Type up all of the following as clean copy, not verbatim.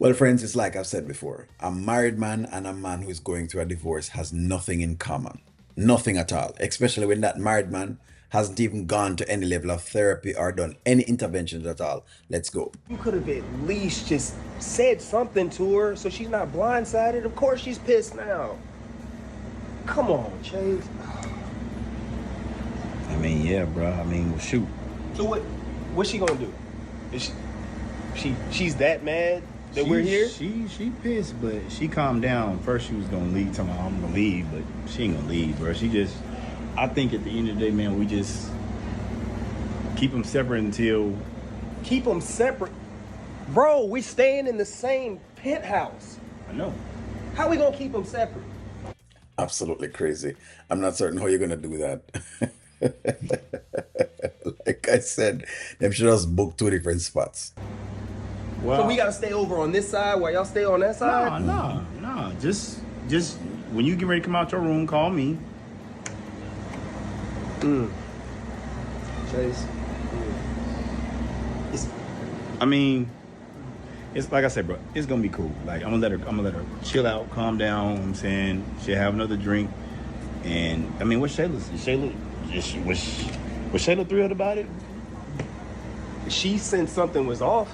Well, friends, it's like I've said before. A married man and a man who is going through a divorce has nothing in common. Nothing at all. Especially when that married man hasn't even gone to any level of therapy or done any interventions at all. Let's go. You could have at least just said something to her so she's not blindsided. Of course she's pissed now. Come on, Chase. I mean, yeah, bro. I mean, well, shoot. So what's she gonna do? Is she's that mad that we're here? She pissed, but she calmed down. First, she was gonna leave. Talking about, I'm gonna leave, but she ain't gonna leave, bro. I think at the end of the day, man, we just keep them separate until. Keep them separate, bro. We staying in the same penthouse. I know. How we gonna keep them separate? Absolutely crazy. I'm not certain how you're gonna do that. Like I said, them should just book two different spots. So we gotta stay over on this side while y'all stay on that side? Nah. Just when you get ready to come out your room, call me. Chase. I mean, it's like I said, bro. It's gonna be cool. Like I'm gonna let her chill out, calm down. You know what I'm saying she'll have another drink, and I mean, what's Shayla's? Was Shayla thrilled about it? She sensed something was off.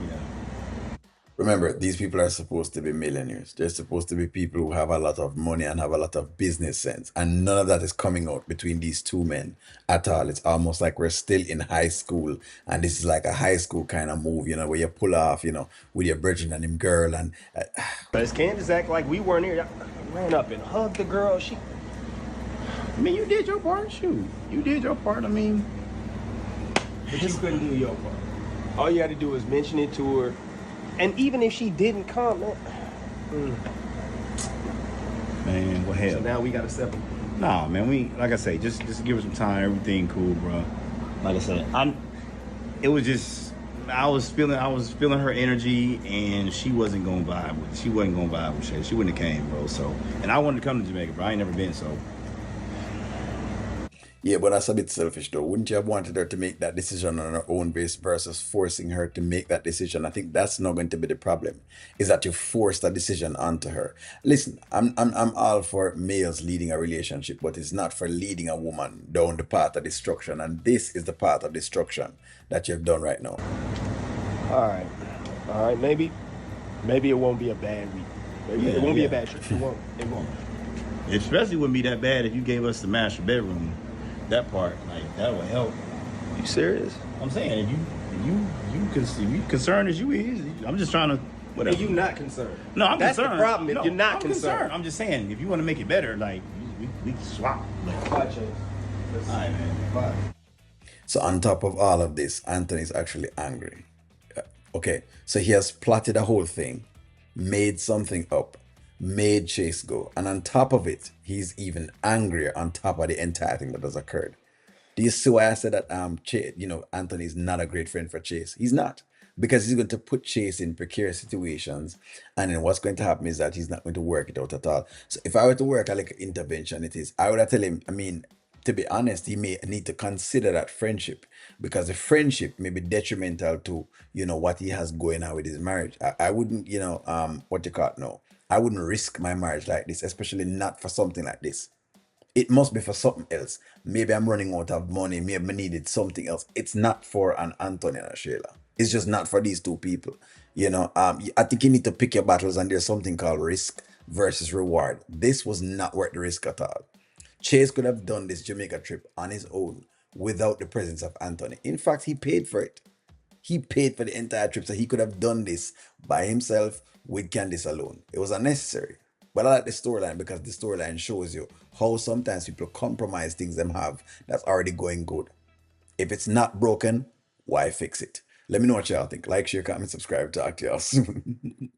Yeah. Remember, these people are supposed to be millionaires. They're supposed to be people who have a lot of money and have a lot of business sense. And none of that is coming out between these two men at all. It's almost like we're still in high school. And this is like a high school kind of move, where you pull off, with your brethren and him girl. And But as Candace act like we weren't here, I ran up and hugged the girl. I mean, you did your part. Shoot, you did your part. I mean, But you couldn't do your part. All you had to do was mention it to her. And even if she didn't come, man, what hell? so now we gotta separate. Nah, man, like I say, just give her some time. Everything cool, bro. Like I said, it was just I was feeling her energy, and she wasn't gonna vibe with Shay. She wouldn't have came, bro. So, and I wanted to come to Jamaica, bro. I ain't never been, so. yeah, but that's a bit selfish though. Wouldn't you have wanted her to make that decision on her own base versus forcing her to make that decision? I think that's not going to be the problem, is that you force that decision onto her. Listen, I'm all for males leading a relationship, but it's not for leading a woman down the path of destruction. And this is the path of destruction that you've done right now. All right. Maybe it won't be a bad week. Maybe it won't be a bad trip. It won't. It especially wouldn't be that bad if you gave us the master bedroom. That part, like, that would help. You serious? I'm saying, if you concerned as you is, I'm just trying to, whatever. Are you not concerned? No, I'm That's concerned. the problem. If No, you're not I'm concerned. I'm just saying, if you want to make it better, like, we can swap. Like, Bye, Chase. all right, man. Bye. So on top of all of this, Anthony is actually angry. Okay, so he has plotted a whole thing, made something up, made Chase go. And on top of it, he's even angrier on top of the entire thing that has occurred. Do you see why I said that Anthony is not a great friend for Chase? He's not. Because he's going to put Chase in precarious situations. And then what's going to happen is that he's not going to work it out at all. So if I were to work a like intervention, I would have tell him, I mean, to be honest, he may need to consider that friendship, because the friendship may be detrimental to, what he has going on with his marriage. I wouldn't, what you call it now. I wouldn't risk my marriage like this, especially not for something like this. It must be for something else. Maybe I'm running out of money. Maybe I needed something else. It's not for an Anthony and a Shayla. It's just not for these two people. I think you need to pick your battles, and there's something called risk versus reward. This was not worth the risk at all. Chase could have done this Jamaica trip on his own without the presence of Anthony. In fact, he paid for it. He paid for the entire trip, so he could have done this by himself with Candace alone. It was unnecessary. But I like the storyline, because the storyline shows you how sometimes people compromise things them have that's already going good. If it's not broken, why fix it? Let me know what y'all think. Like, share, comment, subscribe. Talk to y'all soon.